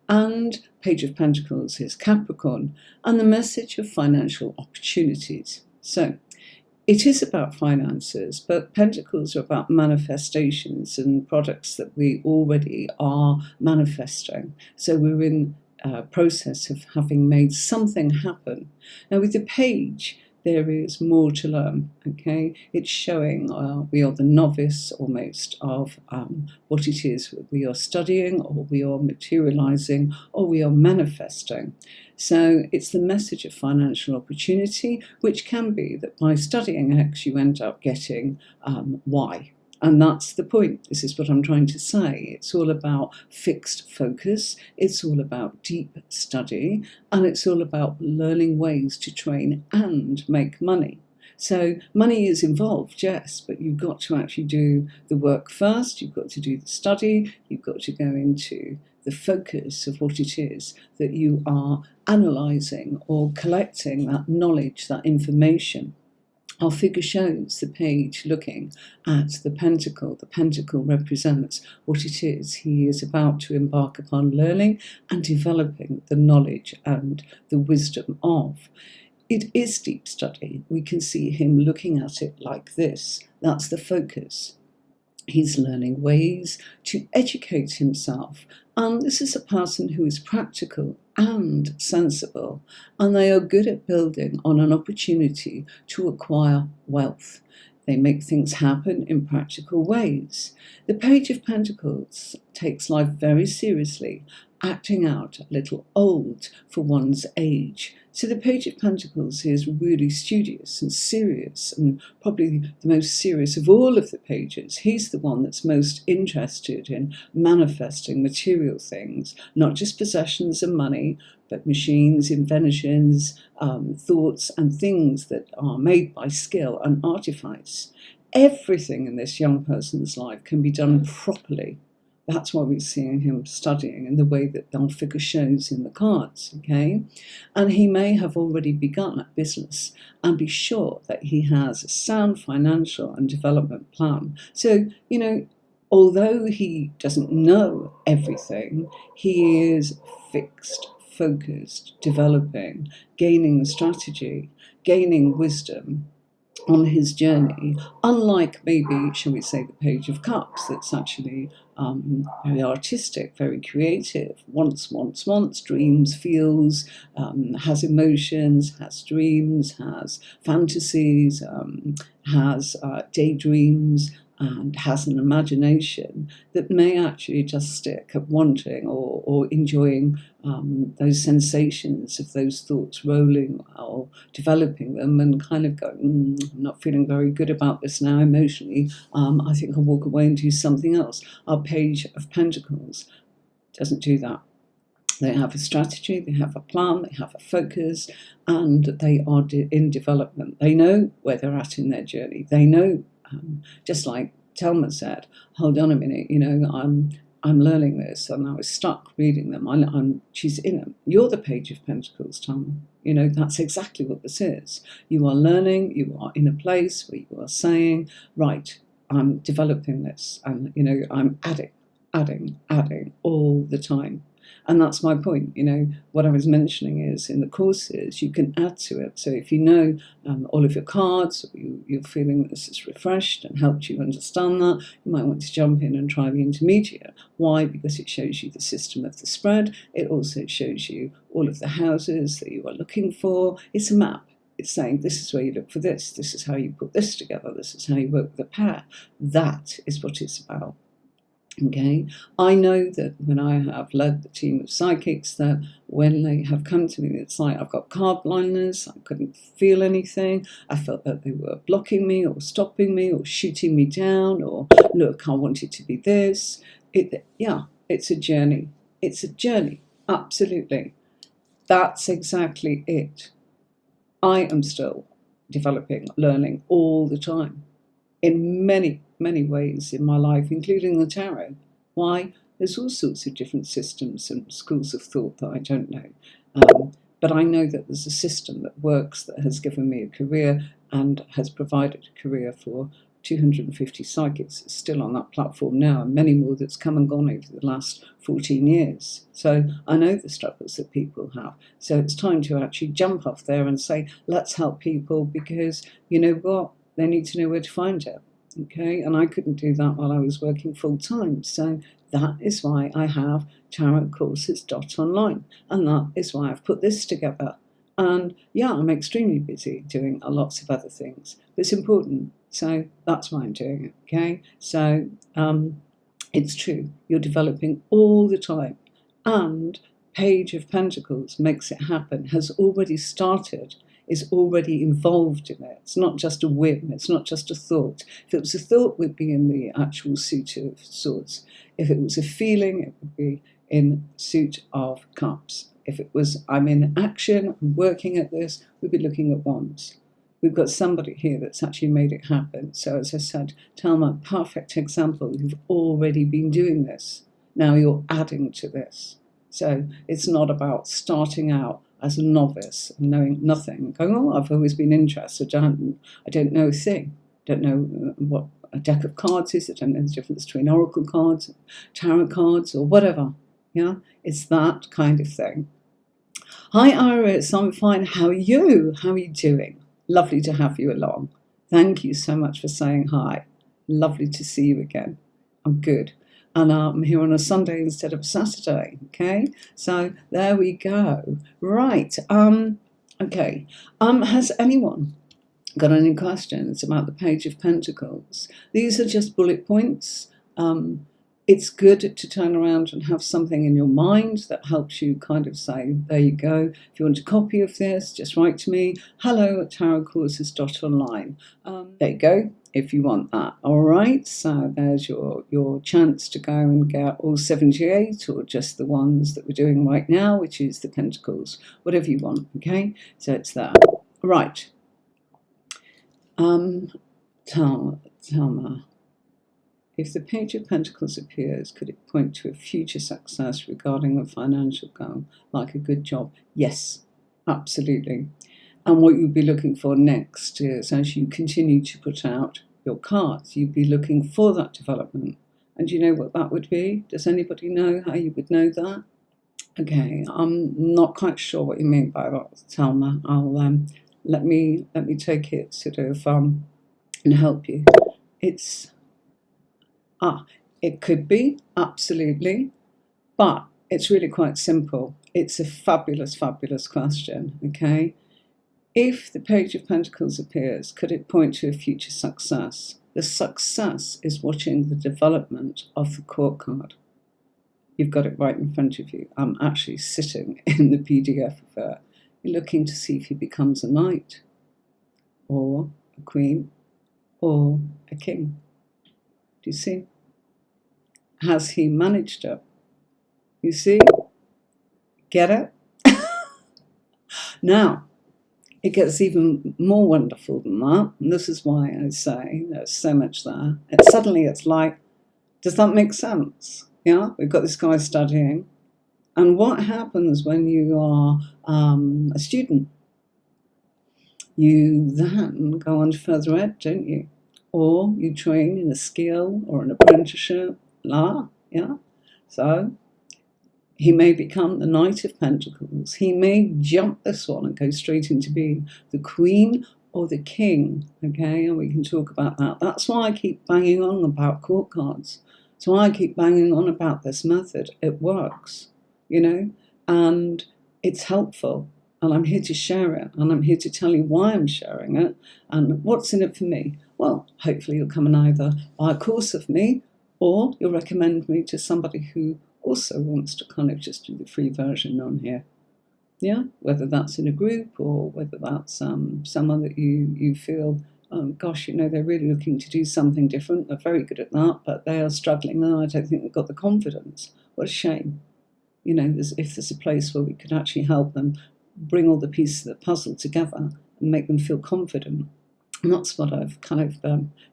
and Page of Pentacles is Capricorn, and the message of financial opportunities. So it is about finances, but Pentacles are about manifestations and products that we already are manifesting. So we're in a process of having made something happen. Now with the Page, there is more to learn, okay? It's showing we are the novice almost of what it is that we are studying, or we are materializing, or we are manifesting. So it's the message of financial opportunity, which can be that by studying X, you end up getting Y. And that's the point. This is what I'm trying to say. It's all about fixed focus. It's all about deep study. And it's all about learning ways to train and make money. So money is involved, yes, but you've got to actually do the work first. You've got to do the study. You've got to go into the focus of what it is that you are analysing or collecting, that knowledge, that information. Our figure shows the Page looking at the Pentacle. The Pentacle represents what it is he is about to embark upon learning and developing the knowledge and the wisdom of. It is deep study. We can see him looking at it like this. That's the focus. He's learning ways to educate himself. And this is a person who is practical and sensible, and they are good at building on an opportunity to acquire wealth. They make things happen in practical ways. The Page of Pentacles takes life very seriously, acting out a little old for one's age. So the Page of Pentacles is really studious and serious, and probably the most serious of all of the pages. He's the one that's most interested in manifesting material things, not just possessions and money, but machines, inventions, thoughts and things that are made by skill and artifice. Everything in this young person's life can be done properly. That's why we're seeing him studying in the way that our figure shows in the cards, okay? And he may have already begun a business and be sure that he has a sound financial and development plan. So, although he doesn't know everything, he is fixed, focused, developing, gaining strategy, gaining wisdom on his journey, unlike maybe, shall we say, the Page of Cups, that's actually very artistic, very creative, wants, dreams, feels, has emotions, has dreams, has fantasies, has daydreams, and has an imagination that may actually just stick at wanting or enjoying those sensations of those thoughts rolling or developing them, and kind of going, I'm not feeling very good about this now emotionally. I think I'll walk away and do something else. Our Page of Pentacles doesn't do that. They have a strategy, they have a plan, they have a focus, and they are in development. They know where they're at in their journey. They know, just like Telma said, hold on a minute, I'm learning this, and I was stuck reading them. She's in them. You're the Page of Pentacles, Telma. That's exactly what this is. You are learning, you are in a place where you are saying, right, I'm developing this, and, I'm adding all the time. And that's my point. What I was mentioning is in the courses, you can add to it. So if you know all of your cards, you're feeling that this is refreshed and helped you understand that, you might want to jump in and try the intermediate. Why? Because it shows you the system of the spread. It also shows you all of the houses that you are looking for. It's a map. It's saying this is where you look for this. This is how you put this together. This is how you work with a pair. That is what it's about. Okay, I know that when I have led the team of psychics, that when they have come to me, it's like I've got card blindness, I couldn't feel anything, I felt that they were blocking me or stopping me or shooting me down, or look, I want it to be this. It's a journey. It's a journey, absolutely. That's exactly it. I am still developing, learning all the time, in many ways in my life, including the tarot. Why? There's all sorts of different systems and schools of thought that I don't know. But I know that there's a system that works, that has given me a career and has provided a career for 250 psychics still on that platform now, and many more that's come and gone over the last 14 years. So I know the struggles that people have. So it's time to actually jump off there and say, let's help people, because you know what? They need to know where to find it. Okay, and I couldn't do that while I was working full time. So that is why I have tarotcourses.online, and that is why I've put this together. And yeah, I'm extremely busy doing lots of other things, but it's important. So that's why I'm doing it. Okay, so it's true. You're developing all the time, and Page of Pentacles makes it happen. Has already started. Is already involved in it. It's not just a whim, it's not just a thought. If it was a thought, we'd be in the actual suit of swords. If it was a feeling, it would be in suit of cups. If it was, I'm in action, I'm working at this, we'd be looking at wands. We've got somebody here that's actually made it happen. So as I said, Talma, perfect example. You've already been doing this. Now you're adding to this. So it's not about starting out as a novice, knowing nothing, going, oh, I've always been interested, I don't know a thing, don't know what a deck of cards is, I don't know the difference between oracle cards, tarot cards, or whatever. Yeah, it's that kind of thing. Hi Iris, I'm fine. How are you? How are you doing? Lovely to have you along. Thank you so much for saying hi. Lovely to see you again. I'm good. And I'm here on a Sunday instead of a Saturday, okay? So there we go. Right, okay. Has anyone got any questions about the Page of Pentacles? These are just bullet points. It's good to turn around and have something in your mind that helps you kind of say, there you go. If you want a copy of this, just write to me, hello@tarotcourses.online. There you go, if you want that. All right, so there's your chance to go and get all 78 or just the ones that we're doing right now, which is the Pentacles, whatever you want, okay? So it's there. Right. Talma. If the Page of Pentacles appears, could it point to a future success regarding a financial goal, like a good job? Yes, absolutely. And what you'll be looking for next is, as you continue to put out your cards, you'd be looking for that development. And do you know what that would be? Does anybody know how you would know that? Okay, I'm not quite sure what you mean by that, Talma. Let me take it sort of and help you. It could be, absolutely, but it's really quite simple. It's a fabulous, fabulous question, okay? If the Page of Pentacles appears, could it point to a future success? The success is watching the development of the Court card. You've got it right in front of you. I'm actually sitting in the PDF of it. You're looking to see if he becomes a knight, or a queen, or a king. Do you see? Has he managed it? You see? Get it? Now, it gets even more wonderful than that. And this is why I say there's so much there. And suddenly it's like, does that make sense? Yeah, we've got this guy studying. And what happens when you are a student? You then go on to further ed, don't you? Or you train in a skill or an apprenticeship. Yeah. So he may become the Knight of Pentacles. He may jump this one and go straight into being the Queen or the King. Okay, and we can talk about that. That's why I keep banging on about court cards. That's why I keep banging on about this method. It works, you know, and it's helpful. And I'm here to share it, and I'm here to tell you why I'm sharing it and what's in it for me. Well, hopefully you'll come and either buy a course of me, or you'll recommend me to somebody who also wants to kind of just do the free version on here. Yeah, whether that's in a group or whether that's someone that you feel, gosh, you know, they're really looking to do something different. They're very good at that, but they are struggling, and I don't think they've got the confidence. What a shame. You know, if there's a place where we could actually help them bring all the pieces of the puzzle together and make them feel confident. And that's what I've kind of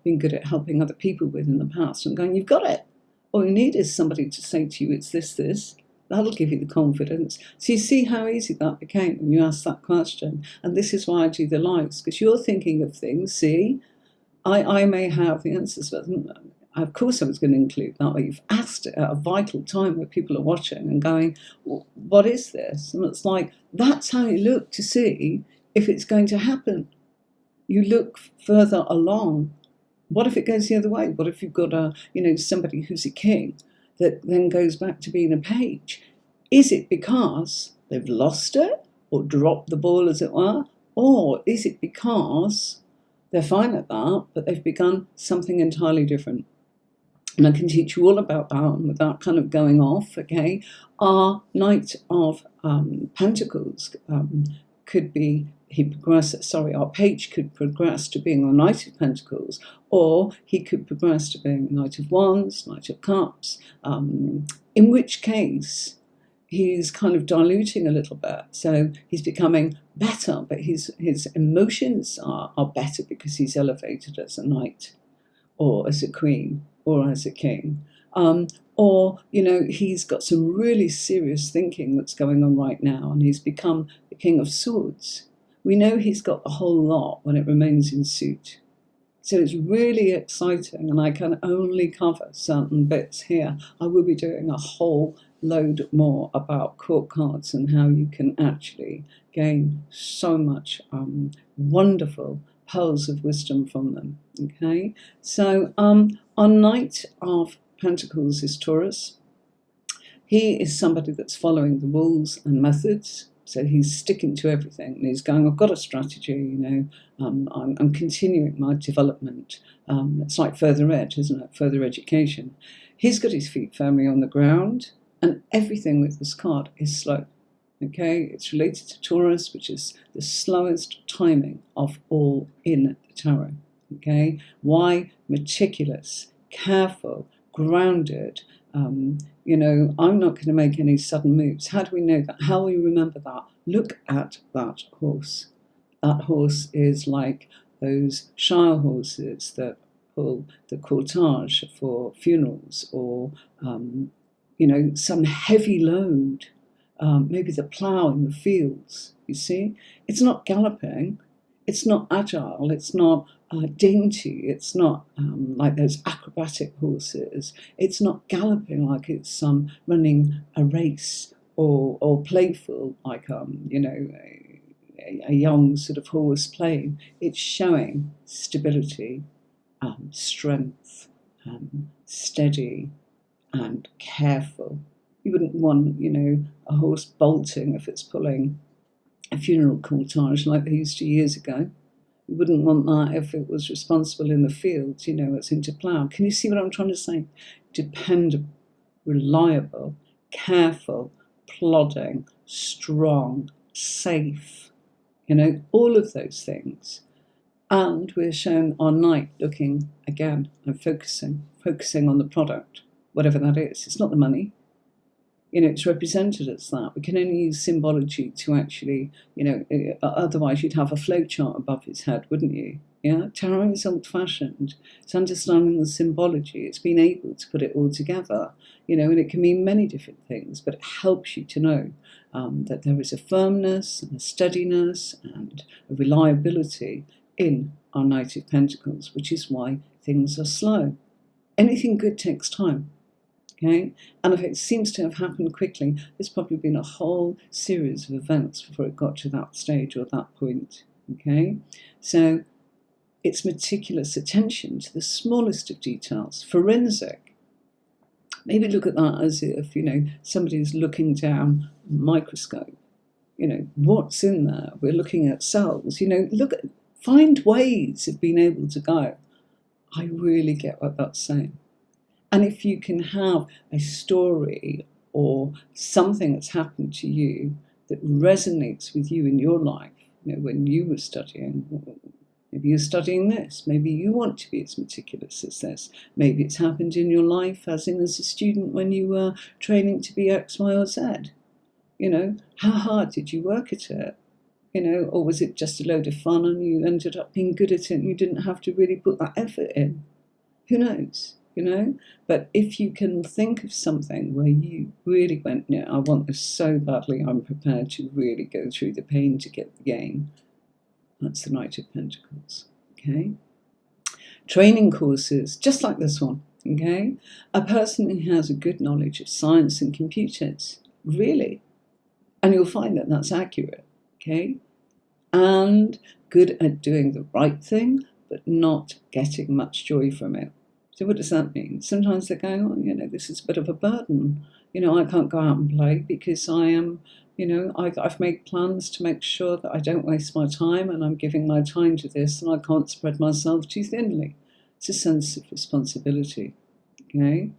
been good at helping other people with in the past. I'm going, you've got it. All you need is somebody to say to you, it's this. That'll give you the confidence. So you see how easy that became when you asked that question. And this is why I do the lives, because you're thinking of things, see? I may have the answers, but of course I was going to include that. But you've asked it at a vital time where people are watching and going, well, what is this? And it's like, that's how you look to see if it's going to happen. You look further along. What if it goes the other way? What if you've got somebody who's a king that then goes back to being a page? Is it because they've lost it or dropped the ball, as it were? Or is it because they're fine at that, but they've begun something entirely different? And I can teach you all about that without kind of going off, okay? Our Knight of Pentacles could be, our page could progress to being a Knight of Pentacles, or he could progress to being Knight of Wands, Knight of Cups, in which case he's kind of diluting a little bit. So he's becoming better, but his emotions are better because he's elevated as a knight, or as a queen, or as a king. Or, he's got some really serious thinking that's going on right now, and he's become the King of Swords. We know he's got the whole lot when it remains in suit. So it's really exciting, and I can only cover certain bits here. I will be doing a whole load more about court cards and how you can actually gain so much wonderful pearls of wisdom from them. Okay, so our Knight of Pentacles is Taurus. He is somebody that's following the rules and methods. So he's sticking to everything, and he's going, I've got a strategy, I'm continuing my development. It's like further ed, isn't it? Further education. He's got his feet firmly on the ground, and everything with this card is slow. Okay, it's related to Taurus, which is the slowest timing of all in the tarot. Okay, why? Meticulous, careful, grounded. I'm not going to make any sudden moves. How do we know that? How will we remember that? Look at that horse. That horse is like those Shire horses that pull the cortege for funerals, or some heavy load. Maybe the plough in the fields, you see? It's not galloping, it's not agile, it's not dainty, it's not like those acrobatic horses. It's not galloping like it's running a race, or playful like a young sort of horse playing. It's showing stability, strength, steady and careful. You wouldn't want, a horse bolting if it's pulling a funeral cortege like they used to years ago. You wouldn't want that if it was responsible in the fields, it's into plough. Can you see what I'm trying to say? Dependable, reliable, careful, plodding, strong, safe, all of those things. And we're shown our knight looking again and focusing on the product, whatever that is. It's not the money. It's represented as that. We can only use symbology to actually, otherwise you'd have a flowchart above his head, wouldn't you? Yeah, tarot is old-fashioned. It's understanding the symbology. It's being able to put it all together, and it can mean many different things, but it helps you to know that there is a firmness and a steadiness and a reliability in our Knight of Pentacles, which is why things are slow. Anything good takes time. Okay? And if it seems to have happened quickly, there's probably been a whole series of events before it got to that stage or that point. Okay? So it's meticulous attention to the smallest of details, forensic. Maybe look at that as if, somebody's looking down a microscope. What's in there? We're looking at cells. Find ways of being able to go, I really get what that's saying. And if you can have a story or something that's happened to you that resonates with you in your life, when you were studying, maybe you're studying this, maybe you want to be as meticulous as this, maybe it's happened in your life as a student when you were training to be X, Y, or Z. How hard did you work at it? Or was it just a load of fun and you ended up being good at it and you didn't have to really put that effort in? Who knows? But if you can think of something where you really went, I want this so badly, I'm prepared to really go through the pain to get the gain, that's the Knight of Pentacles. Okay? training courses, just like this one, okay? A person who has a good knowledge of science and computers, really. And you'll find that that's accurate, okay? And good at doing the right thing, but not getting much joy from it. So what does that mean? Sometimes they're going, oh, this is a bit of a burden. I can't go out and play because I am, I've made plans to make sure that I don't waste my time, and I'm giving my time to this, and I can't spread myself too thinly. It's a sense of responsibility, okay?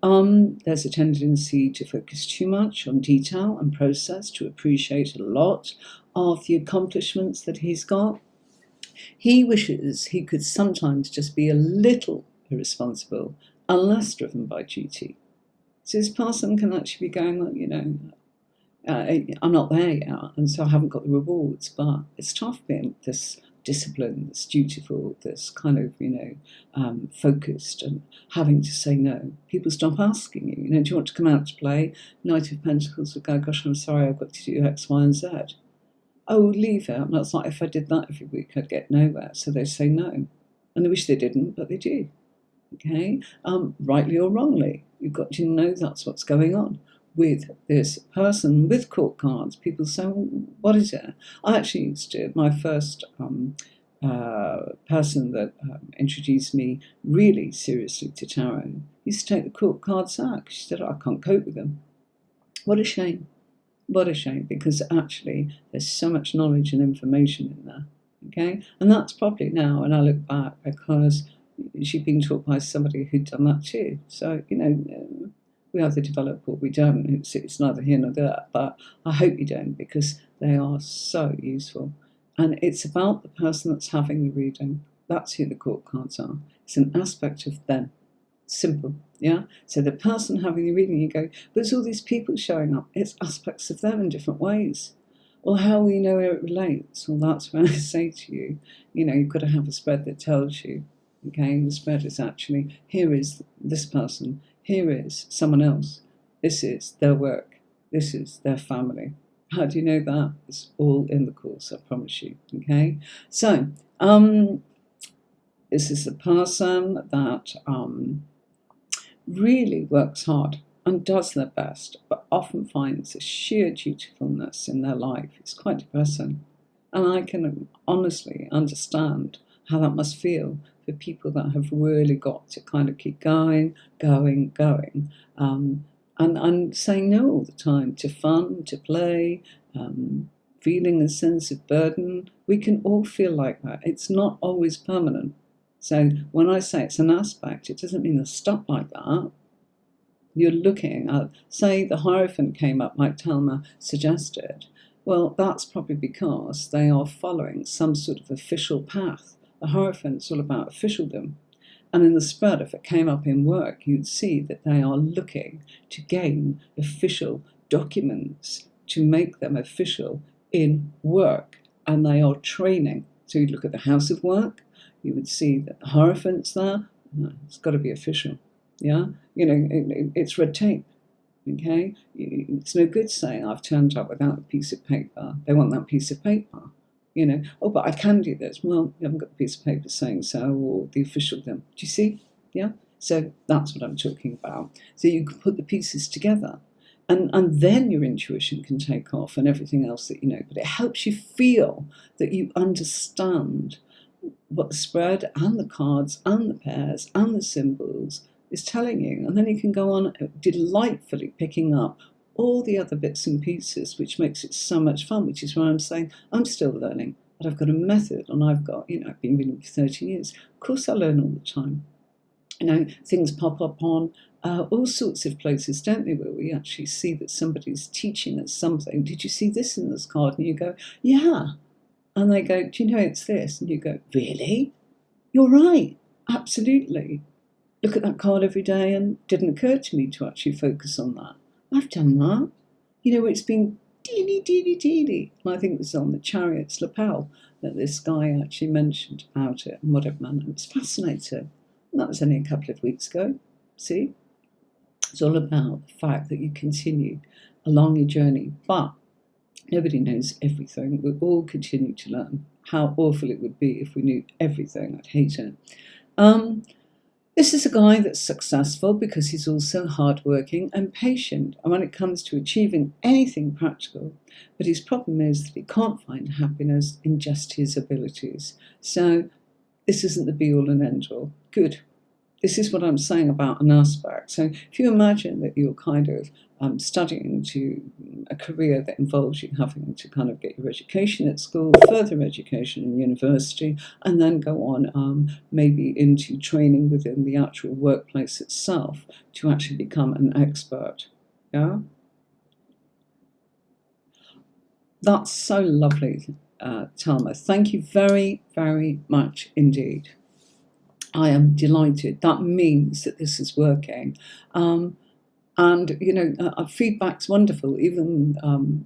There's a tendency to focus too much on detail and process, to appreciate a lot of the accomplishments that he's got. He wishes he could sometimes just be a little irresponsible and less driven by duty. So this person can actually be going, I'm not there yet, and so I haven't got the rewards, but it's tough being this disciplined, this dutiful, this kind of, focused, and having to say no. People stop asking you, do you want to come out to play? Knight of Pentacles would go, gosh, I'm sorry, I've got to do X, Y, and Z. Oh, leave it. And that's like, if I did that every week, I'd get nowhere. So they say no. And they wish they didn't, but they do. Okay? Rightly or wrongly, you've got to know that's what's going on with this person with court cards. People say, well, what is it? I actually used to, my first person that introduced me really seriously to tarot used to take the court cards out. She said, I can't cope with them. What a shame. What a shame, because actually there's so much knowledge and information in there. Okay? And that's probably now, when I look back, because she'd been taught by somebody who'd done that too. So, we either develop or we don't. It's neither here nor there. But I hope you don't, because they are so useful. And it's about the person that's having the reading. That's who the court cards are. It's an aspect of them. Simple, yeah? So the person having the reading, you go, but there's all these people showing up. It's aspects of them in different ways. Well, how will you know where it relates? Well, that's when I say to you, you've got to have a spread that tells you, okay? The spread is actually, here is this person, here is someone else, this is their work, this is their family. How do you know that? It's all in the course, I promise you, okay? So, this is a person that really works hard and does their best, but often finds a sheer dutifulness in their life. It's quite depressing. And I can honestly understand how that must feel for people that have really got to kind of keep going, and saying no all the time to fun, to play, feeling a sense of burden. We can all feel like that. It's not always permanent. So when I say it's an aspect, it doesn't mean they're stuck like that. You're looking at, say the Hierophant came up like Thelma suggested. Well, that's probably because they are following some sort of official path. The Hierophant's all about officialdom. And in the spread, if it came up in work, you'd see that they are looking to gain official documents, to make them official in work. And they are training. So you'd look at the House of Work, you would see that the Hierophant's there. No, it's got to be official. Yeah? It's red tape. Okay? It's no good saying I've turned up without a piece of paper. They want that piece of paper. Oh, but I can do this. Well, you haven't got the piece of paper saying so, or the officialdom. Do you see? Yeah? So that's what I'm talking about. So you can put the pieces together, and then your intuition can take off and everything else that you know. But it helps you feel that you understand what the spread and the cards and the pairs and the symbols is telling you. And then you can go on delightfully picking up all the other bits and pieces, which makes it so much fun, which is why I'm saying I'm still learning, but I've got a method, and I've been reading for 30 years. Of course I learn all the time. Things pop up on all sorts of places, don't they, where we actually see that somebody's teaching us something. Did you see this in this card? And you go, yeah. And they go, do you know it's this? And you go, really? You're right. Absolutely. Look at that card every day, and it didn't occur to me to actually focus on that. I've done that. It's been teeny. And I think it was on the Chariot's lapel that this guy actually mentioned about it and whatever, man. It was fascinating. And that was only a couple of weeks ago. See? It's all about the fact that you continue along your journey. But nobody knows everything. We all continue to learn. How awful it would be if we knew everything. I'd hate it. This is a guy that's successful because he's also hardworking and patient, and when it comes to achieving anything practical, but his problem is that he can't find happiness in just his abilities. So this isn't the be-all and end-all. Good. This is what I'm saying about an aspect. So if you imagine that you're kind of studying to a career that involves you having to kind of get your education at school, further education in university, and then go on maybe into training within the actual workplace itself to actually become an expert. Yeah? That's so lovely, Talma. Thank you very, very much indeed. I am delighted. That means that this is working. And, you know, feedback's wonderful, even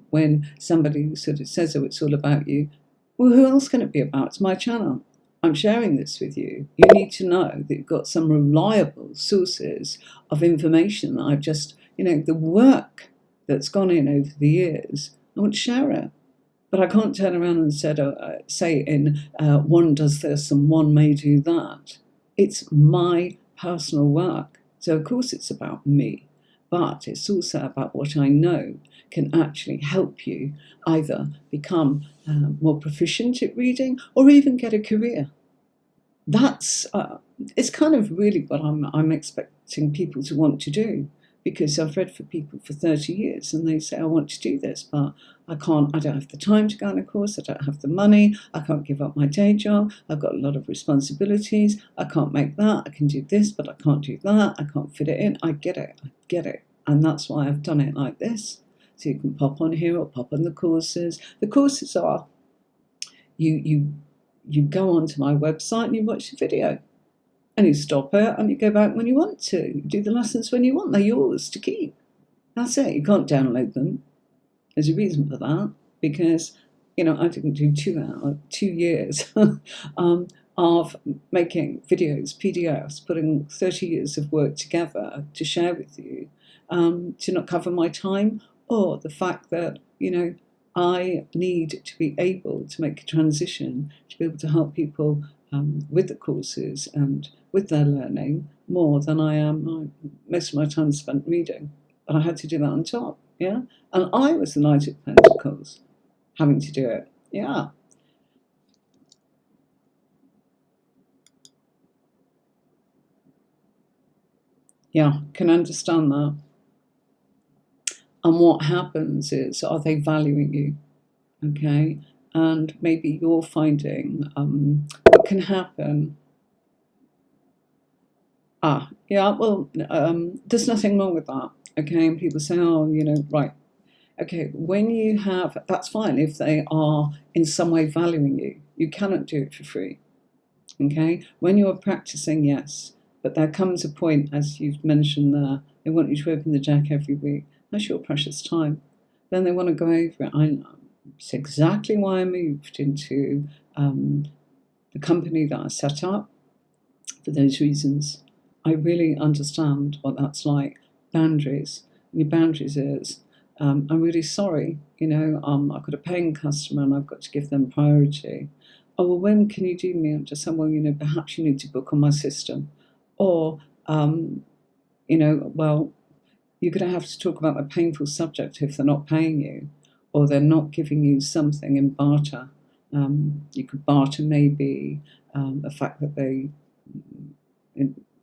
when somebody sort of says, oh, it's all about you. Well, who else can it be about? It's my channel. I'm sharing this with you. You need to know that you've got some reliable sources of information that I've just, you know, the work that's gone in over the years, I want to share it. But I can't turn around and say one does this and one may do that. It's my personal work. So, of course, it's about me. But it's also about what I know can actually help you either become more proficient at reading or even get a career. That's it's kind of really what I'm expecting people to want to do, because I've read for people for 30 years and they say, I want to do this, but I don't have the time to go on a course, I don't have the money, I can't give up my day job, I've got a lot of responsibilities, I can't make that, I can do this, but I can't do that, I can't fit it in. I get it. And that's why I've done it like this. So you can pop on here or pop on the courses. The courses are, you go onto my website and you watch the video. And you stop it and you go back when you want to. You do the lessons when you want. They're yours to keep. That's it. You can't download them. There's a reason for that. Because, you know, I didn't do 2 years of making videos, PDFs, putting 30 years of work together to share with you, to not cover my time, or the fact that, you know, I need to be able to make a transition to be able to help people with the courses and with their learning more than I am. Most of my time spent reading, but I had to do that on top, yeah? And I was the Knight of Pentacles, having to do it, yeah. Yeah, can understand that. And what happens is, are they valuing you? Okay, and maybe you're finding what can happen. Yeah, well, there's nothing wrong with that. Okay, and people say, oh, you know, right. Okay, when you have, that's fine if they are in some way valuing you. You cannot do it for free. Okay, when you're practicing, yes, but there comes a point, as you've mentioned there, they want you to open the deck every week. That's your precious time. Then they want to go over it. It's exactly why I moved into the company that I set up, for those reasons. I really understand what that's like. Boundaries. And your boundaries is, I'm really sorry, you know, I've got a paying customer and I've got to give them priority. Oh, well, when can you do me? I'm just saying, well, you know, perhaps you need to book on my system. Or, you know, well, you're going to have to talk about a painful subject if they're not paying you or they're not giving you something in barter. You could barter maybe the fact that they,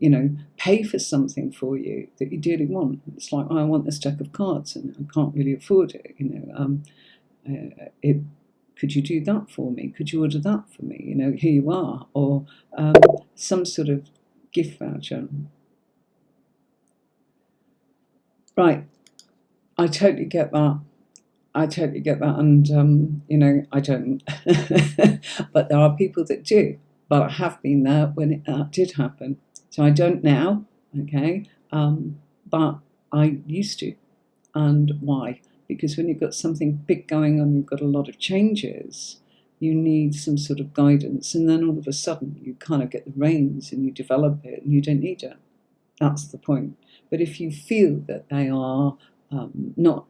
you know, pay for something for you that you dearly want. It's like, oh, I want this deck of cards and I can't really afford it. You know, could you do that for me? Could you order that for me? You know, here you are. Or some sort of gift voucher. Right. I totally get that. And, you know, I don't. But there are people that do. But I have been there when it did happen. So I don't now, okay? But I used to. And why? Because when you've got something big going on, you've got a lot of changes, you need some sort of guidance. And then all of a sudden, you kind of get the reins and you develop it and you don't need it. That's the point. But if you feel that they are not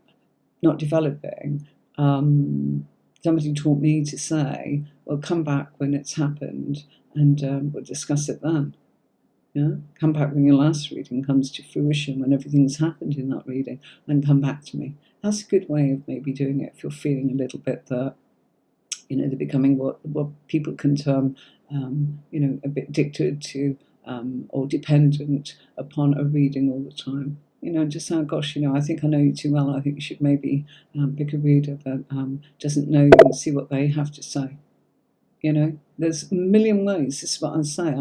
developing, somebody taught me to say, well, come back when it's happened and we'll discuss it then. Yeah, come back when your last reading comes to fruition, when everything's happened in that reading, and come back to me. That's a good way of maybe doing it if you're feeling a little bit that, they're becoming what people can term, a bit addicted to, or dependent upon a reading all the time. Just saying, gosh, I think I know you too well. I think you should maybe pick a reader that doesn't know you and see what they have to say. There's a million ways. This is what I say.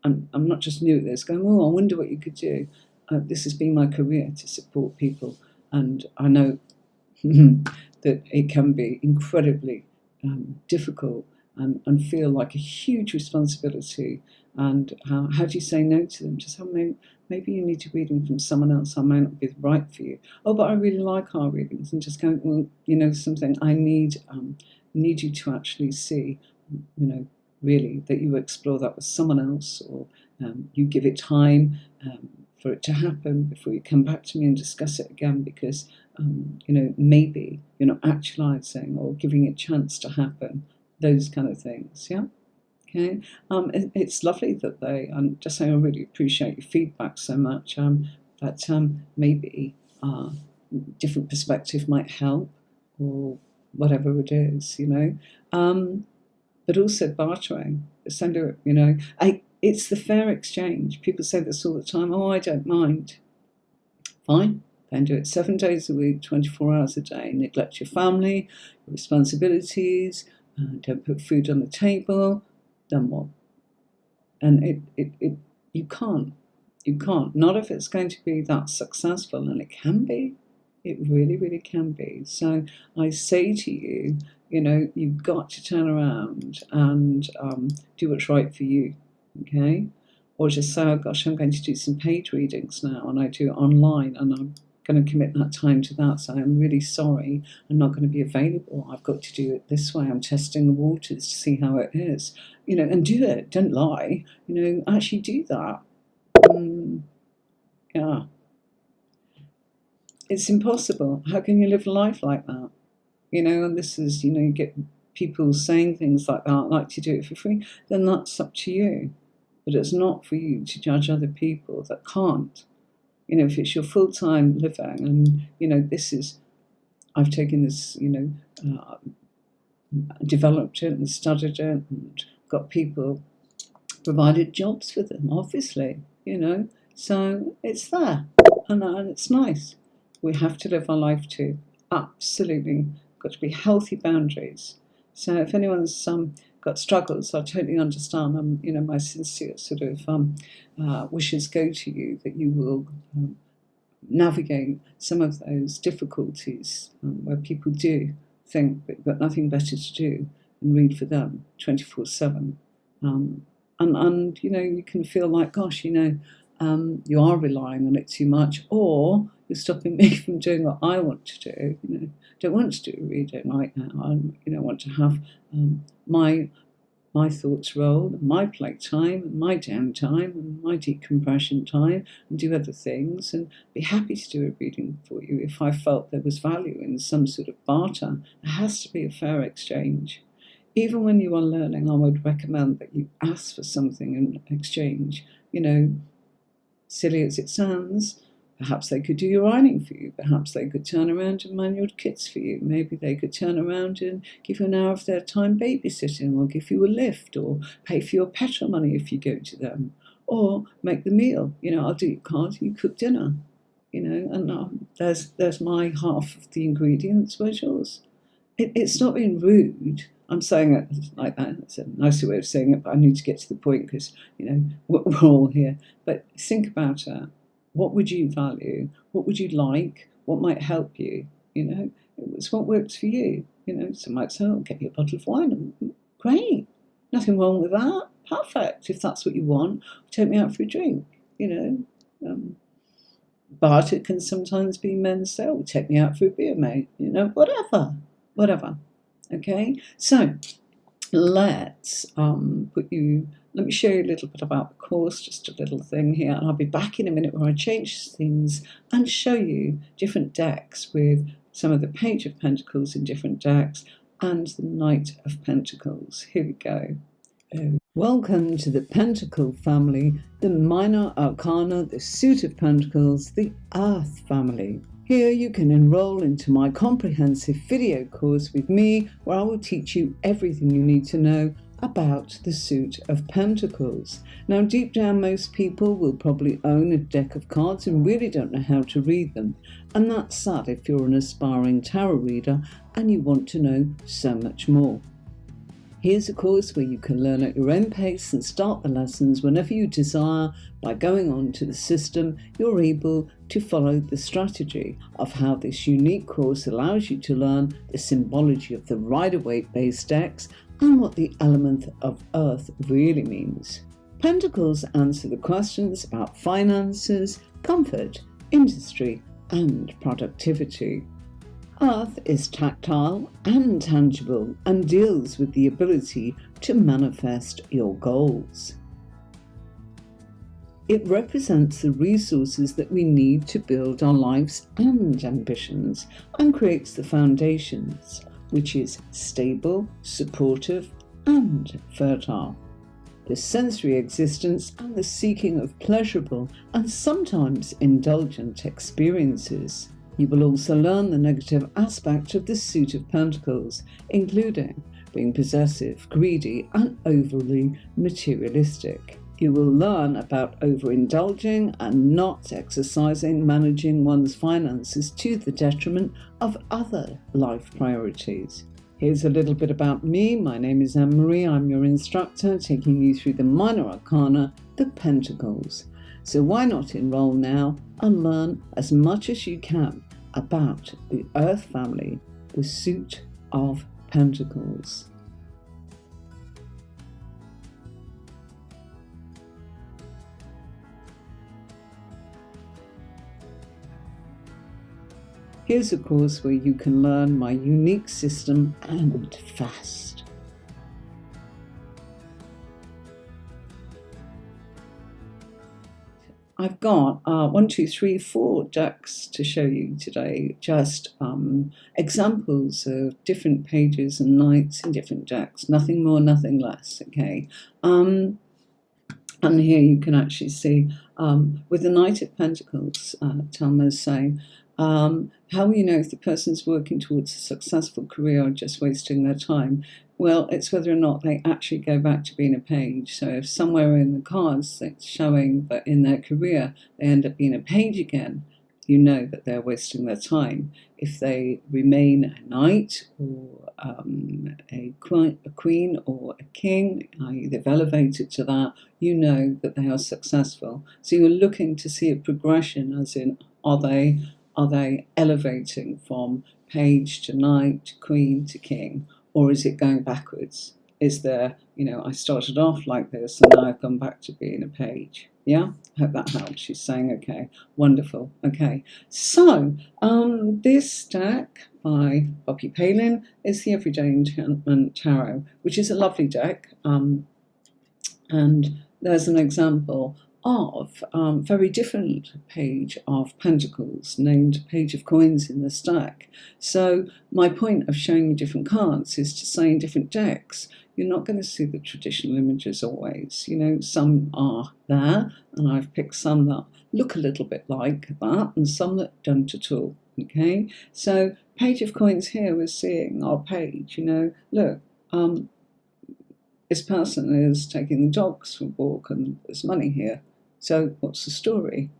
I'm not just new at this, going, oh, I wonder what you could do. This has been my career to support people, and I know that it can be incredibly difficult and feel like a huge responsibility. And how do you say no to them? Just maybe you need to reading from someone else. I may not be right for you. Oh, but I really like our readings, and just going, well, something I need you to actually see, really, that you explore that with someone else, or you give it time for it to happen before you come back to me and discuss it again, because maybe you're not actualizing or giving it a chance to happen, those kind of things. Yeah. Okay. It's lovely that I'm just saying, I really appreciate your feedback so much. That maybe different perspective might help, or whatever it is, but also bartering. It's the fair exchange. People say this all the time. Oh, I don't mind. Fine. Then do it 7 days a week, 24 hours a day. Neglect your family, your responsibilities. Don't put food on the table. Then what? And you can't. You can't. Not if it's going to be that successful, and it can be. It really, really can be. So I say to you, you've got to turn around and do what's right for you, okay? Or just say, oh gosh, I'm going to do some paid readings now, and I do it online, and I'm going to commit that time to that. So I'm really sorry, I'm not going to be available. I've got to do it this way. I'm testing the waters to see how it is, and do it. Don't lie, actually do that. Yeah. It's impossible. How can you live a life like that? And this is, you get people saying things like that, like to do it for free, then that's up to you. But it's not for you to judge other people that can't. If it's your full-time living, and, I've taken this, developed it and studied it and got people, provided jobs for them, obviously, So it's there, and it's nice. We have to live our life too. Absolutely. Got to be healthy boundaries. So if anyone's got struggles, I totally understand. My sincere sort of wishes go to you, that you will navigate some of those difficulties where people do think that you've got nothing better to do than read for them 24/7. And you can feel like, gosh, you are relying on it too much, or you're stopping me from doing what I want to do. Don't want to do a reading right now. I want to have my thoughts roll, and my playtime, and my downtime, and my decompression time, and do other things, and be happy to do a reading for you if I felt there was value in some sort of barter. It has to be a fair exchange. Even when you are learning, I would recommend that you ask for something in exchange. Silly as it sounds, perhaps they could do your ironing for you. Perhaps they could turn around and man your kids for you. Maybe they could turn around and give you an hour of their time babysitting, or give you a lift, or pay for your petrol money if you go to them, or make the meal. I'll do your card, you cook dinner. And there's my half of the ingredients. Where's yours? It's not being rude. I'm saying it like that. It's a nicer way of saying it, but I need to get to the point because, we're all here. But think about it. What would you value? What would you like? What might help you? It's what works for you. Some might say, oh, get you a bottle of wine. Great. Nothing wrong with that. Perfect. If that's what you want, take me out for a drink. Barter can sometimes be men say, oh, take me out for a beer, mate. Whatever. Okay, so let's let me show you a little bit about the course, just a little thing here, and I'll be back in a minute where I change things and show you different decks with some of the Page of Pentacles in different decks and the Knight of Pentacles. Here we go. Welcome to the Pentacle family, the Minor Arcana, the Suit of Pentacles, the Earth family. Here you can enroll into my comprehensive video course with me, where I will teach you everything you need to know about the Suit of Pentacles. Now, deep down, most people will probably own a deck of cards and really don't know how to read them. And that's sad if you're an aspiring tarot reader and you want to know so much more. Here's a course where you can learn at your own pace and start the lessons whenever you desire. By going on to the system, you're able to follow the strategy of how this unique course allows you to learn the symbology of the Rider-Waite based decks and what the element of Earth really means. Pentacles answer the questions about finances, comfort, industry, and productivity. Earth is tactile and tangible and deals with the ability to manifest your goals. It represents the resources that we need to build our lives and ambitions and creates the foundations, which is stable, supportive, and fertile. The sensory existence and the seeking of pleasurable and sometimes indulgent experiences. You will also learn the negative aspect of the Suit of Pentacles, including being possessive, greedy, and overly materialistic. You will learn about overindulging and not exercising, managing one's finances to the detriment of other life priorities. Here's a little bit about me. My name is Anne-Marie. I'm your instructor, taking you through the Minor Arcana, the Pentacles. So why not enroll now and learn as much as you can about the Earth family, the Suit of Pentacles. Here's a course where you can learn my unique system and fast. I've got 4 decks to show you today, just examples of different pages and knights in different decks, nothing more, nothing less, okay? And here you can actually see, with the Knight of Pentacles, Talma's saying, how will you know if the person's working towards a successful career or just wasting their time? Well, it's whether or not they actually go back to being a page. So if somewhere in the cards it's showing that in their career they end up being a page again, you know that they're wasting their time. If they remain a knight or a queen or a king, i.e. they've elevated to that, you know that they are successful. So you're looking to see a progression, as in, are they elevating from page to knight to queen to king? Or is it going backwards? Is there, I started off like this and now I've gone back to being a page? Yeah, hope that helps. She's saying, okay, wonderful. Okay, so this deck by Poppy Palin is the Everyday Enchantment Tarot, which is a lovely deck. And there's an example of very different page of Pentacles named Page of Coins in the stack. So my point of showing you different cards is to say in different decks, you're not going to see the traditional images always. Some are there, and I've picked some that look a little bit like that and some that don't at all. Okay, so Page of Coins here, we're seeing our page, look, this person is taking the dogs for a walk and there's money here. So what's the story?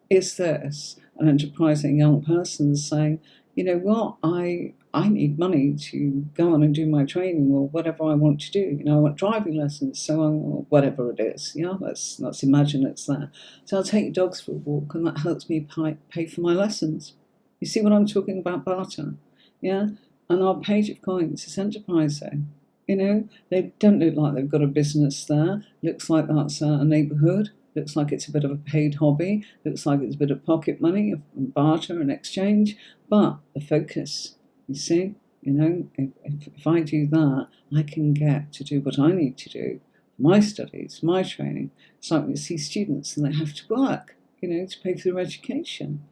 Is this an enterprising young person saying, you know what, I need money to go on and do my training or whatever I want to do. I want driving lessons, so or whatever it is. Let's imagine it's there. So I'll take dogs for a walk and that helps me pay for my lessons. You see what I'm talking about, barter? Yeah? And our Page of Coins is enterprising. They don't look like they've got a business there. Looks like that's a neighbourhood. Looks like it's a bit of a paid hobby. Looks like it's a bit of pocket money, barter and exchange. But the focus, you see, if I do that, I can get to do what I need to do. My studies, my training. It's like we see students and they have to work, to pay for their education.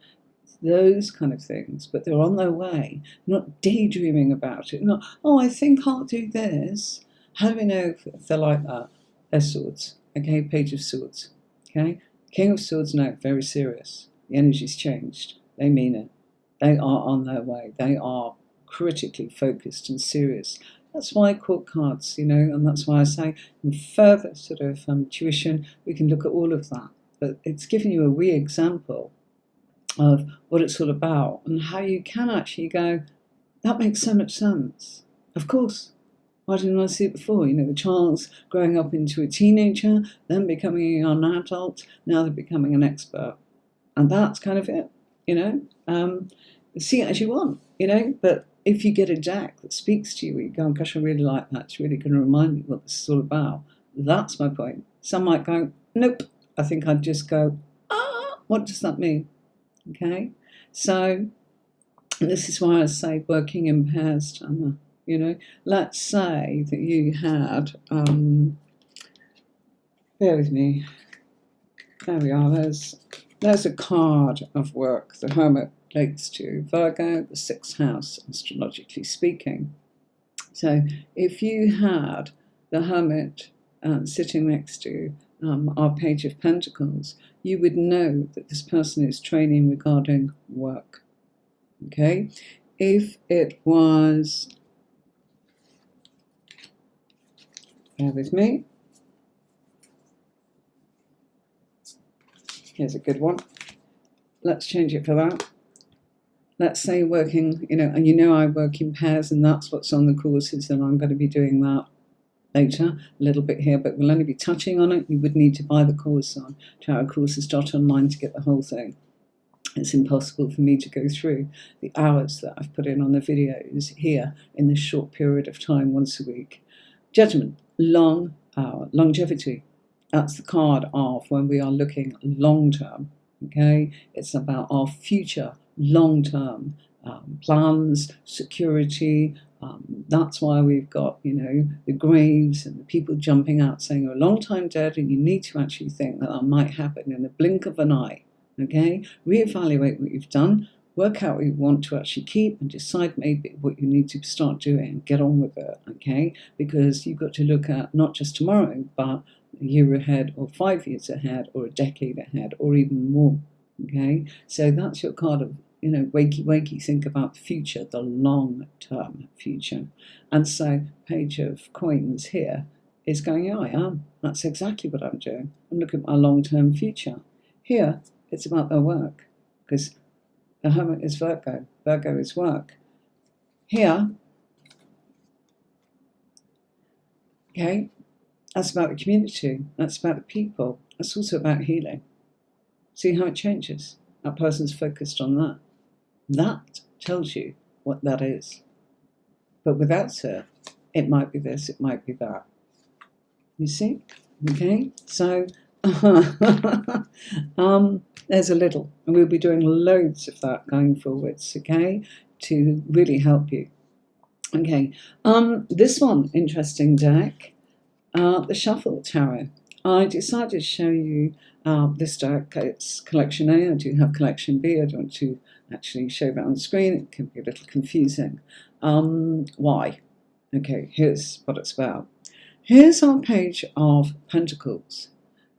Those kind of things, but they're on their way, not daydreaming about it, not, I think I'll do this. How do we know if they're like that? They're swords. Okay, Page of Swords. Okay, King of Swords, no, very serious. The energy's changed. They mean it. They are on their way. They are critically focused and serious. That's why I court cards, and that's why I say in further sort of tuition, we can look at all of that. But it's giving you a wee example of what it's all about and how you can actually go, that makes so much sense. Of course. Why didn't I see it before? The child's growing up into a teenager, then becoming an adult, now they're becoming an expert. And that's kind of it, See it as you want, but if you get a deck that speaks to you, you go, gosh, I really like that. It's really going to remind me what this is all about. That's my point. Some might go, nope. I think I'd just go, what does that mean? Okay. So this is why I say working in pairs, Tana. Let's say that you had, bear with me. There we are. There's a card of work, the Hermit relates to Virgo, the 6th house, astrologically speaking. So if you had the Hermit sitting next to our Page of Pentacles, you would know that this person is training regarding work. Okay? If it was, bear with me. Here's a good one. Let's change it for that. Let's say working, and I work in pairs, and that's what's on the courses, and I'm going to be doing that later, a little bit here, but we'll only be touching on it. You would need to buy the course on tarotcourses.online to get the whole thing. It's impossible for me to go through the hours that I've put in on the videos here in this short period of time once a week. Judgment, long hour, longevity. That's the card of when we are looking long term. Okay, it's about our future long term plans, security. That's why we've got the graves and the people jumping out saying you're a long time dead, and you need to actually think that might happen in the blink of an eye. Okay, reevaluate what you've done, work out what you want to actually keep, and decide maybe what you need to start doing and get on with it. Okay, because you've got to look at not just tomorrow, but a year ahead, or 5 years ahead, or a decade ahead, or even more. Okay, so that's your card of wakey, think about the future, the long-term future. And so Page of Coins here is going, yeah, I am. That's exactly what I'm doing. I'm looking at my long-term future. Here, it's about their work, because the Hermit is Virgo. Virgo is work. Here, okay, that's about the community. That's about the people. That's also about healing. See how it changes? That person's focused on that. That tells you what that is. But without it, it might be this, it might be that. You see? Okay? So, there's a little. And we'll be doing loads of that going forwards, okay? To really help you. Okay. This one, interesting deck. The Shuffle Tarot. I decided to show you this deck. It's collection A. I do have collection B. I don't want to actually show that on the screen. It can be a little confusing. Why? Okay, here's what it's about. Here's our Page of Pentacles.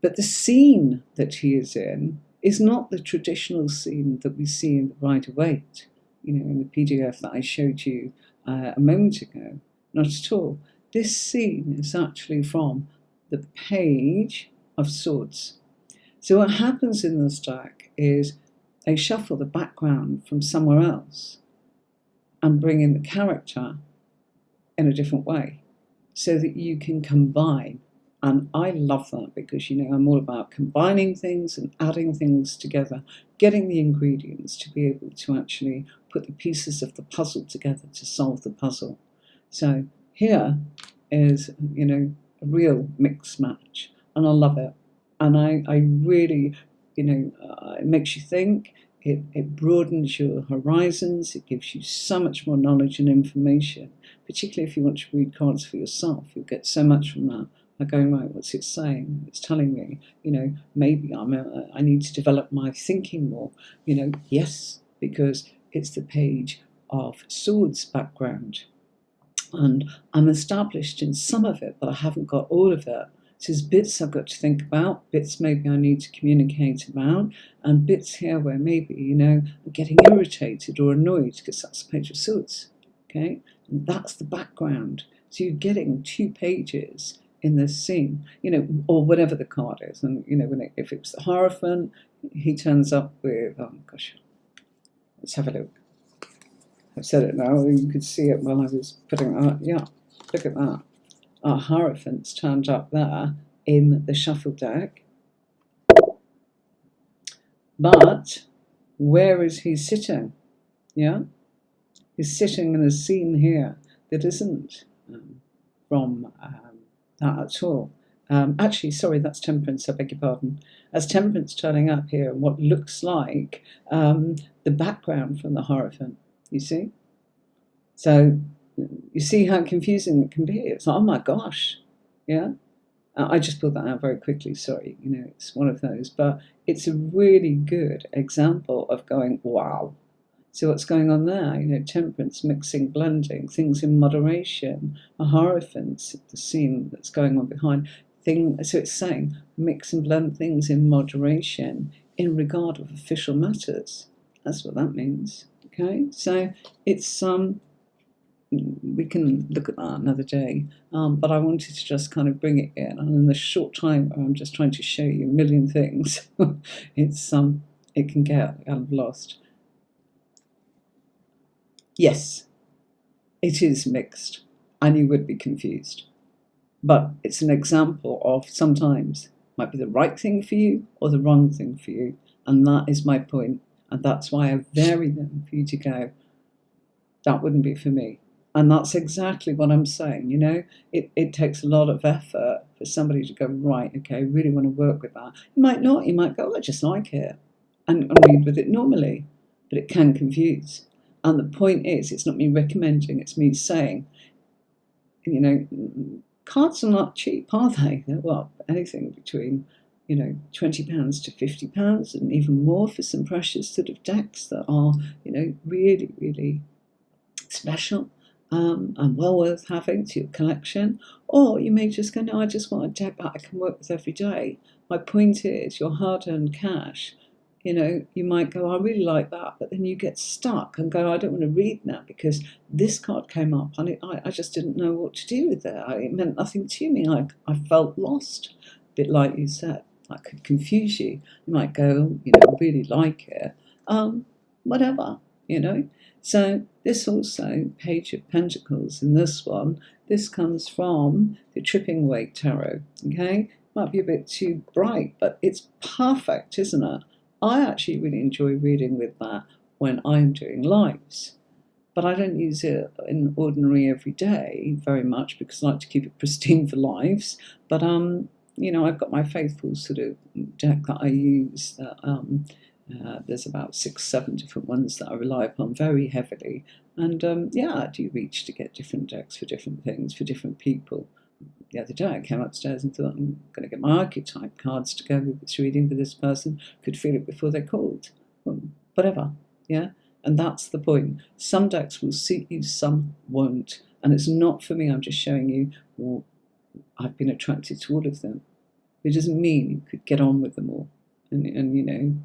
But the scene that he is in is not the traditional scene that we see in the Waite, in the PDF that I showed you a moment ago. Not at all. This scene is actually from the Page of Swords. So what happens in this deck is they shuffle the background from somewhere else and bring in the character in a different way so that you can combine. And I love that because, I'm all about combining things and adding things together, getting the ingredients to be able to actually put the pieces of the puzzle together to solve the puzzle. So here is, a real mix match, and I love it. And I really, it makes you think, it broadens your horizons, it gives you so much more knowledge and information, particularly if you want to read cards for yourself. You'll get so much from that. I'm going, right, what's it saying? It's telling me, maybe I need to develop my thinking more. Yes, because it's the Page of Swords background. And I'm established in some of it, but I haven't got all of it. So there's bits I've got to think about, bits maybe I need to communicate about, and bits here where maybe, you know, I'm getting irritated or annoyed because that's the Page of Swords, okay? And that's the background. So you're getting 2 pages in this scene, you know, or whatever the card is. And, you know, if it was the Hierophant, he turns up with, oh gosh, let's have a look. I've said it now, you could see it while I was putting it up. Yeah, look at that. Our Hierophant's turned up there in the shuffle deck. But where is he sitting? Yeah? He's sitting in a scene here that isn't from that at all. Actually, sorry, that's Temperance, I beg your pardon. As Temperance turning up here, what looks like the background from the Hierophant, you see? So you see how confusing it can be. It's like, oh my gosh, yeah? I just pulled that out very quickly, sorry, you know, it's one of those. But it's a really good example of going, wow. So what's going on there? You know, temperance, mixing, blending, things in moderation, a Hierophant, the scene that's going on behind. So it's saying, mix and blend things in moderation in regard of official matters. That's what that means, okay? So it's... we can look at that another day, but I wanted to just kind of bring it in, and in the short time where I'm just trying to show you a million things, it's it can get kind of lost. Yes, it is mixed, and you would be confused, but it's an example of sometimes might be the right thing for you or the wrong thing for you, and that is my point, and that's why I vary them for you to go, that wouldn't be for me. And that's exactly what I'm saying, you know. It takes a lot of effort for somebody to go, right, okay, I really want to work with that. You might not, you might go, I just like it, and read with it normally, but it can confuse. And the point is, it's not me recommending, it's me saying, you know, cards are not cheap, are they? They're, well, anything between, you know, £20 to £50, and even more for some precious sort of decks that are, you know, really, really special. And well worth having to your collection. Or you may just go, no, I just want a deck that I can work with every day. My point is, your hard-earned cash, you know, you might go, I really like that, but then you get stuck and go, I don't want to read now because this card came up and I just didn't know what to do with it. It meant nothing to me. I felt lost, a bit like you said. That could confuse you. You might go, you know, I really like it. Whatever, you know. So this also, Page of Pentacles in this one, this comes from the Tripping Waite Tarot, okay? Might be a bit too bright, but it's perfect, isn't it? I actually really enjoy reading with that when I'm doing lives. But I don't use it in ordinary every day very much because I like to keep it pristine for lives. But, you know, I've got my faithful sort of deck that I use that... there's about 6-7 different ones that I rely upon very heavily, and yeah, I do reach to get different decks for different things for different people. The other day I came upstairs and thought, I'm going to get my archetype cards to go with this reading for this person. Could feel it before they called. Well, whatever, yeah. And that's the point. Some decks will suit you, some won't, and it's not for me. I'm just showing you, well, I've been attracted to all of them. It doesn't mean you could get on with them all, and you know.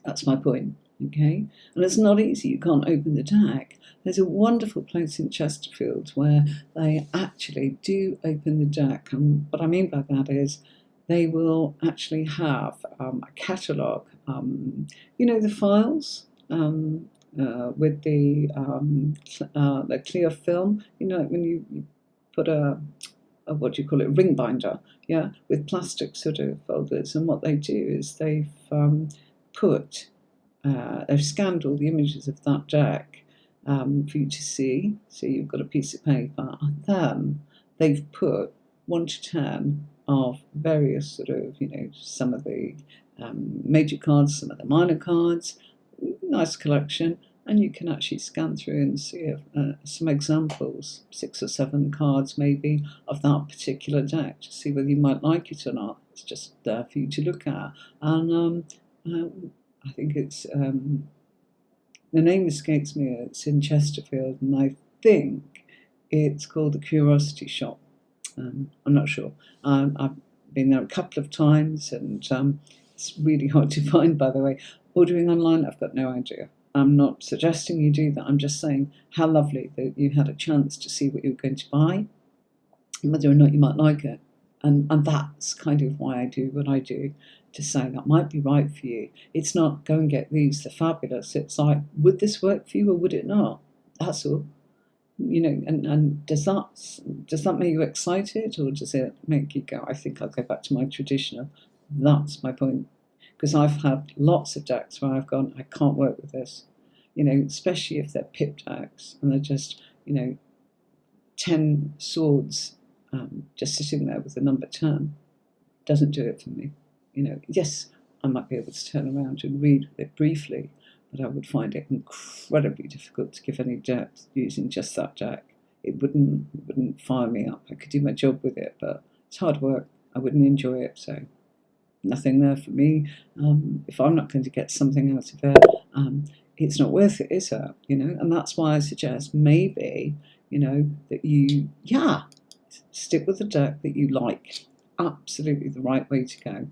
That's my point, okay? And it's not easy. You can't open the deck. There's a wonderful place in Chesterfield where they actually do open the deck. And what I mean by that is they will actually have a catalogue. You know, the files with the clear film. You know, when you put a what do you call it, ring binder, yeah, with plastic sort of folders. And what they do is they've they've scanned all the images of that deck for you to see. So you've got a piece of paper, and then they've put 1 to 10 of various sort of, you know, some of the major cards, some of the minor cards, nice collection. And you can actually scan through and see some examples, 6 or 7 cards maybe, of that particular deck to see whether you might like it or not. It's just there for you to look at. And I think it's, the name escapes me, it's in Chesterfield, and I think It's called the Curiosity Shop. I'm not sure. I've been there a couple of times, and it's really hard to find, by the way. Ordering online, I've got no idea. I'm not suggesting you do that. I'm just saying how lovely that you had a chance to see what you were going to buy, and whether or not you might like it. And that's kind of why I do what I do, to say that might be right for you. It's not go and get these, they're fabulous. It's like, would this work for you or would it not? That's all. And does that make you excited, or does it make you go, I think I'll go back to my traditional? That's my point. Because I've had lots of decks where I've gone, I can't work with this. Especially if they're pip decks and they're just, 10 swords just sitting there with the number 10. Doesn't do it for me. Yes, I might be able to turn around and read it briefly, but I would find it incredibly difficult to give any depth using just that deck. It wouldn't fire me up. I could do my job with it, but it's hard work. I wouldn't enjoy it, so nothing there for me. If I'm not going to get something out of it, it's not worth it, is it? And that's why I suggest maybe, that you, stick with the deck that you like. Absolutely the right way to go.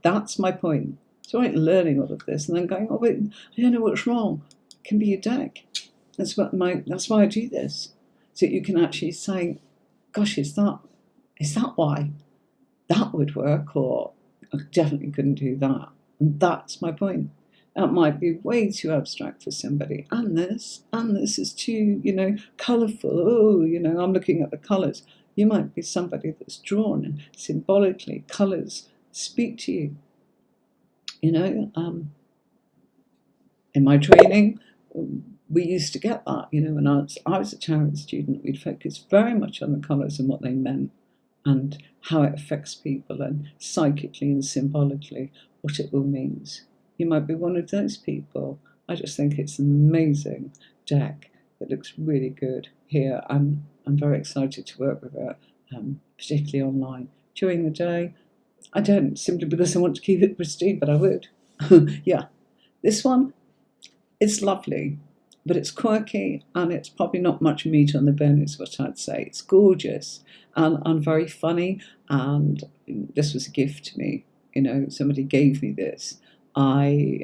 That's my point. So I ain't learning all of this and then going, oh wait, I don't know what's wrong. It can be your deck. That's why I do this. So you can actually say, gosh, is that why that would work? Or I definitely couldn't do that. And that's my point. That might be way too abstract for somebody. And this is too, colourful. Oh, I'm looking at the colours. You might be somebody that's drawn and symbolically colours speak to you. In my training, we used to get that, when I was a tarot student, we'd focus very much on the colours and what they meant and how it affects people, and psychically and symbolically what it all means. You might be one of those people. I just think it's an amazing deck that looks really good here. I'm very excited to work with it, particularly online. During the day, I don't, simply because I want to keep it pristine, but I would. Yeah, this one, it's lovely, but it's quirky and it's probably not much meat on the bone is what I'd say. It's gorgeous and very funny, and this was a gift to me. Somebody gave me this. I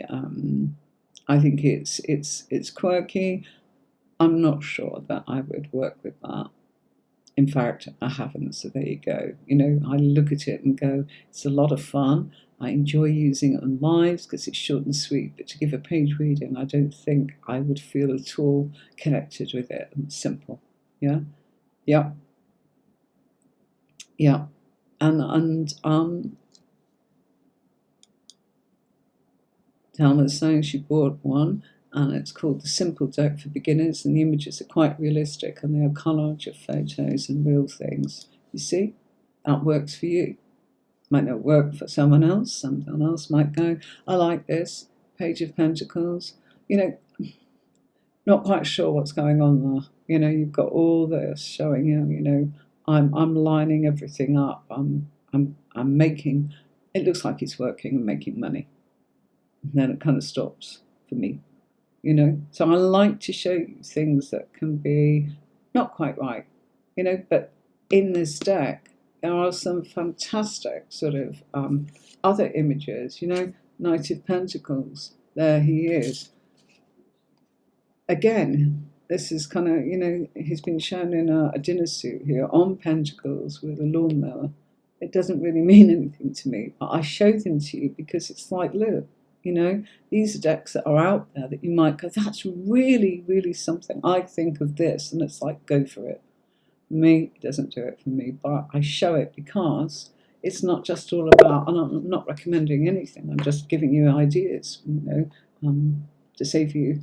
think it's quirky. I'm not sure that I would work with that. In fact, I haven't, so there you go. I look at it and go, it's a lot of fun. I enjoy using it on lives because it's short and sweet, but to give a page reading, I don't think I would feel at all connected with it. And it's simple. Yeah. And Thelma's saying she bought one, and it's called the Simple Deck for Beginners, and the images are quite realistic, and they're a collage of photos and real things. You see, that works for you. Might not work for someone else. Someone else might go, I like this, Page of Pentacles. Not quite sure what's going on there. You've got all this showing you, I'm lining everything up. I'm making, it looks like it's working and making money. And then it kind of stops for me. So I like to show you things that can be not quite right, but in this deck, there are some fantastic sort of other images, Knight of Pentacles, there he is. Again, this is kind of, he's been shown in a dinner suit here on Pentacles with a lawnmower. It doesn't really mean anything to me, but I show them to you because it's like, look, these are decks that are out there that you might go, that's really, really something. I think of this, and it's like, go for it. For me, it doesn't do it for me, but I show it because it's not just all about, and I'm not recommending anything, I'm just giving you ideas, to save you.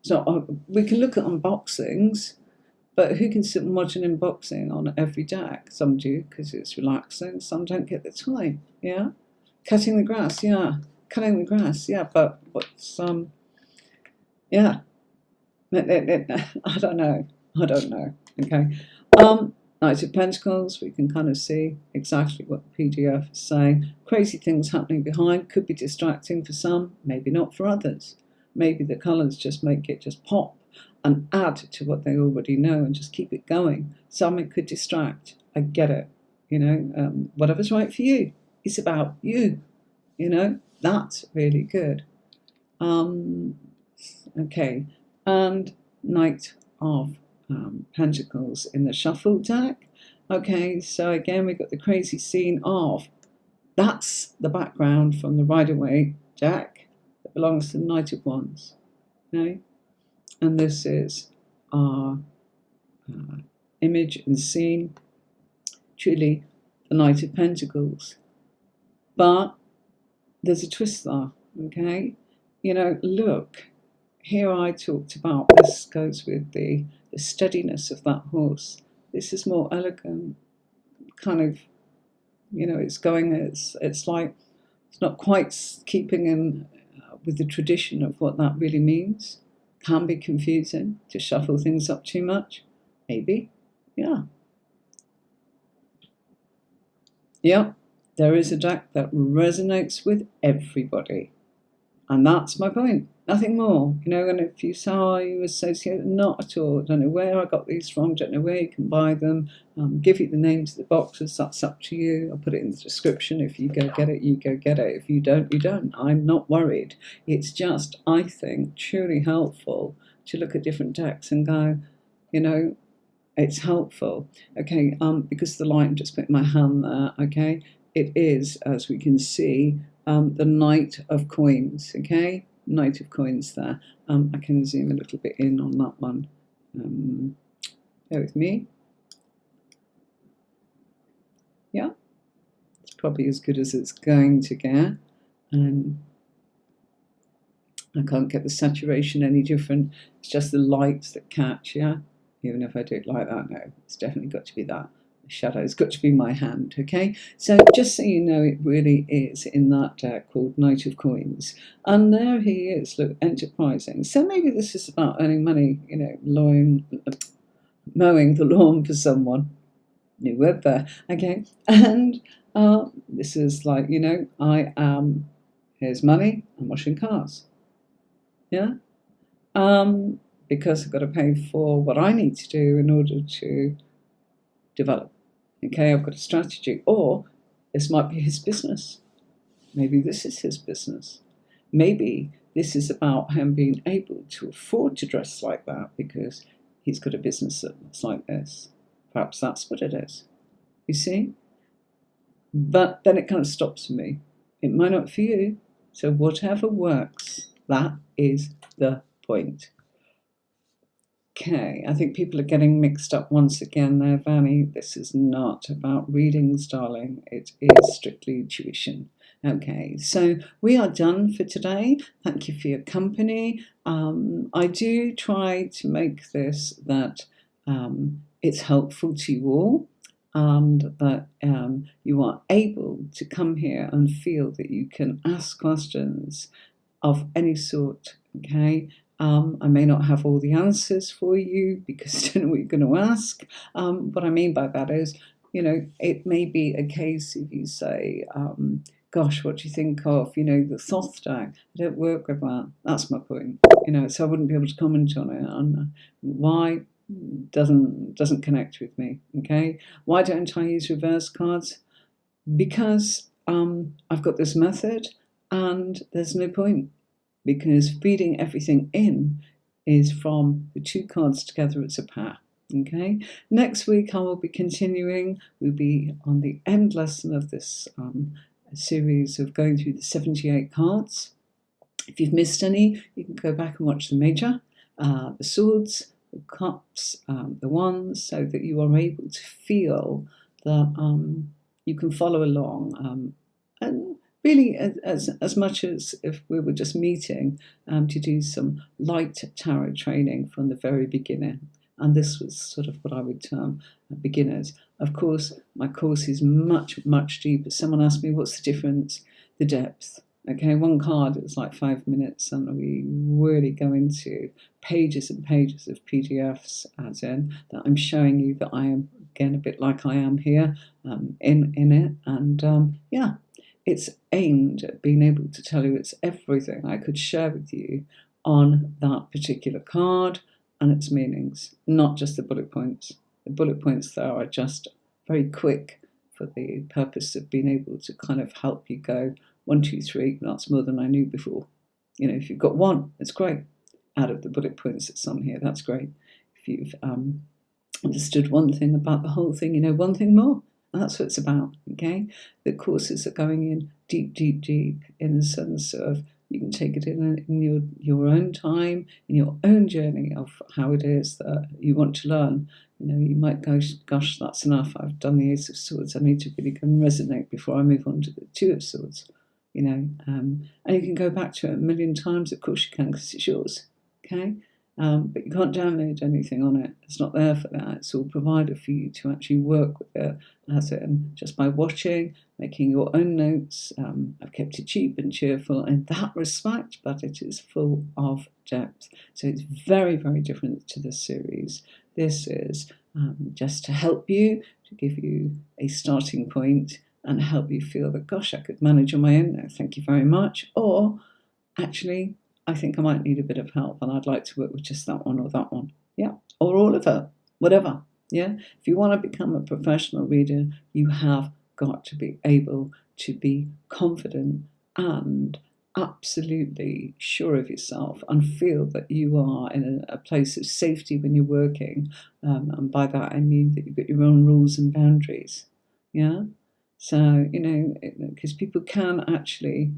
So we can look at unboxings, but who can sit and watch an unboxing on every deck? Some do because it's relaxing, some don't get the time, yeah? Cutting the grass, yeah. Cutting the grass, yeah, but what's, yeah. I don't know, okay. Knight of Pentacles, we can kind of see exactly what the PDF is saying. Crazy things happening behind, could be distracting for some, maybe not for others. Maybe the colours just make it just pop, and add to what they already know and just keep it going. Some it could distract. I get it. Whatever's right for you. It's about you. That's really good. Okay, and Knight of Pentacles in the shuffle deck. Okay, so again we've got the crazy scene of, that's the background from the Rider-Waite deck that belongs to the Knight of Wands. Okay, and this is our image and scene, truly the Knight of Pentacles. But there's a twist there, okay? Look, here I talked about, this goes with the steadiness of that horse. This is more elegant, kind of, it's like, it's not quite keeping in with the tradition of what that really means. Can be confusing to shuffle things up too much, maybe, yeah. Yeah, there is a deck that resonates with everybody. And that's my point, nothing more. And if you say, oh, you associate, not at all. Don't know where I got these from, don't know where you can buy them. Give you the names of the boxes, that's up to you. I'll put it in the description. If you go get it, you go get it. If you don't, you don't. I'm not worried. It's just, I think, truly helpful to look at different decks and go, it's helpful. Okay, because the light, I'm just putting my hand there, okay? It is, as we can see, the Knight of Coins, okay? Knight of Coins there. I can zoom a little bit in on that one. Bear with me. Yeah, it's probably as good as it's going to get. I can't get the saturation any different. It's just the lights that catch, yeah? Even if I do it like that, no, it's definitely got to be that. The shadow's got to be my hand, okay? So just so you know, it really is in that deck called Knight of Coins. And there he is, look, enterprising. So maybe this is about earning money, mowing the lawn for someone. New word there, okay? And this is like, here's money, I'm washing cars. Yeah? Because I've got to pay for what I need to do in order to develop. Okay, I've got a strategy. Or this might be his business. Maybe this is his business. Maybe this is about him being able to afford to dress like that because he's got a business that looks like this. Perhaps that's what it is. You see? But then it kind of stops for me. It might not for you. So whatever works, that is the point. Okay, I think people are getting mixed up once again there, Vanny. This is not about readings, darling. It is strictly tuition. Okay, so we are done for today. Thank you for your company. I do try to make this that it's helpful to you all and that you are able to come here and feel that you can ask questions of any sort, okay? I may not have all the answers for you because I don't know what you're going to ask. What I mean by that is, it may be a case if you say, gosh, what do you think of, the Thoth deck? I don't work with that. That's my point. So I wouldn't be able to comment on it. And why doesn't connect with me, okay? Why don't I use reverse cards? Because I've got this method and there's no point. Because feeding everything in is from the two cards together as a pair, okay? Next week I will be continuing. We'll be on the end lesson of this series of going through the 78 cards. If you've missed any, you can go back and watch the major, the swords, the cups, the wands, so that you are able to feel that you can follow along and really, as much as if we were just meeting to do some light tarot training from the very beginning. And this was sort of what I would term beginners. Of course, my course is much, much deeper. Someone asked me, what's the difference? The depth. Okay, one card is like 5 minutes, and we really go into pages and pages of PDFs, as in that I'm showing you that I am, again, a bit like I am here in it. And yeah. It's aimed at being able to tell you it's everything I could share with you on that particular card, and its meanings, not just the bullet points. The bullet points there are just very quick for the purpose of being able to kind of help you go 1, 2, 3. That's more than I knew before. You know, if you've got one, it's great. Out of the bullet points that's on here, that's great. If you've understood one thing about the whole thing, you know one thing more. And that's what it's about, okay? The courses are going in deep, deep, deep in the sense of you can take it in your own time, in your own journey of how it is that you want to learn. You know, you might go, gosh, that's enough. I've done the Ace of Swords. I need to really go and resonate before I move on to the Two of Swords. You know, and you can go back to it a million times. Of course you can, because it's yours, okay? But you can't download anything on it. It's not there for that. It's all provided for you to actually work with it as in just by watching, making your own notes. I've kept it cheap and cheerful in that respect, but it is full of depth. So it's very, very different to this series. This is just to help you, to give you a starting point and help you feel that, gosh, I could manage on my own now, thank you very much. Or actually, I think I might need a bit of help and I'd like to work with just that one or that one. Yeah, or all of it, whatever. Yeah, if you want to become a professional reader, you have got to be able to be confident and absolutely sure of yourself and feel that you are in a place of safety when you're working. And by that, I mean that you've got your own rules and boundaries. Yeah. So, you know, because people can actually,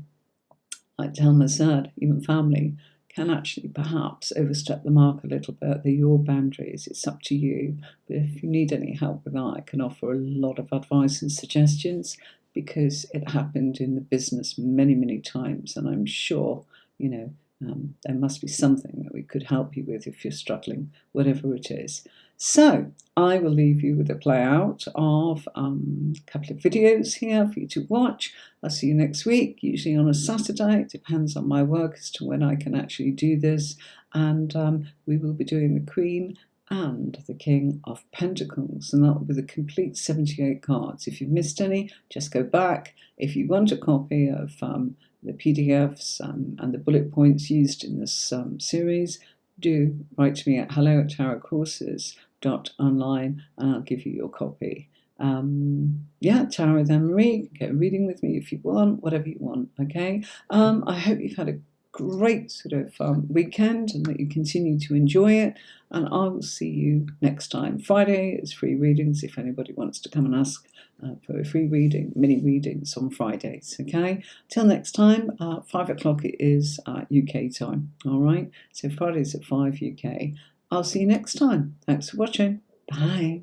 like Thelma said, even family can actually perhaps overstep the mark a little bit. They're your boundaries. It's up to you. But if you need any help with that, I can offer a lot of advice and suggestions because it happened in the business many, many times. And I'm sure, you know, there must be something that we could help you with if you're struggling, whatever it is. So I will leave you with a play out of a couple of videos here for you to watch. I'll see you next week, usually on a Saturday. It depends on my work as to when I can actually do this. And we will be doing the Queen and the King of Pentacles. And that will be the complete 78 cards. If you've missed any, just go back. If you want a copy of the PDFs and the bullet points used in this series, do write to me at hello@tarotcourses.online and I'll give you your copy. Tarot then Marie, you can get a reading with me if you want, whatever you want, okay? I hope you've had a great sort of weekend and that you continue to enjoy it, and I will see you next time. Friday is free readings if anybody wants to come and ask for a free reading, mini readings on Fridays, okay? Till next time, 5 o'clock it is UK time, all right? So Fridays at 5 UK. I'll see you next time. Thanks for watching. Bye.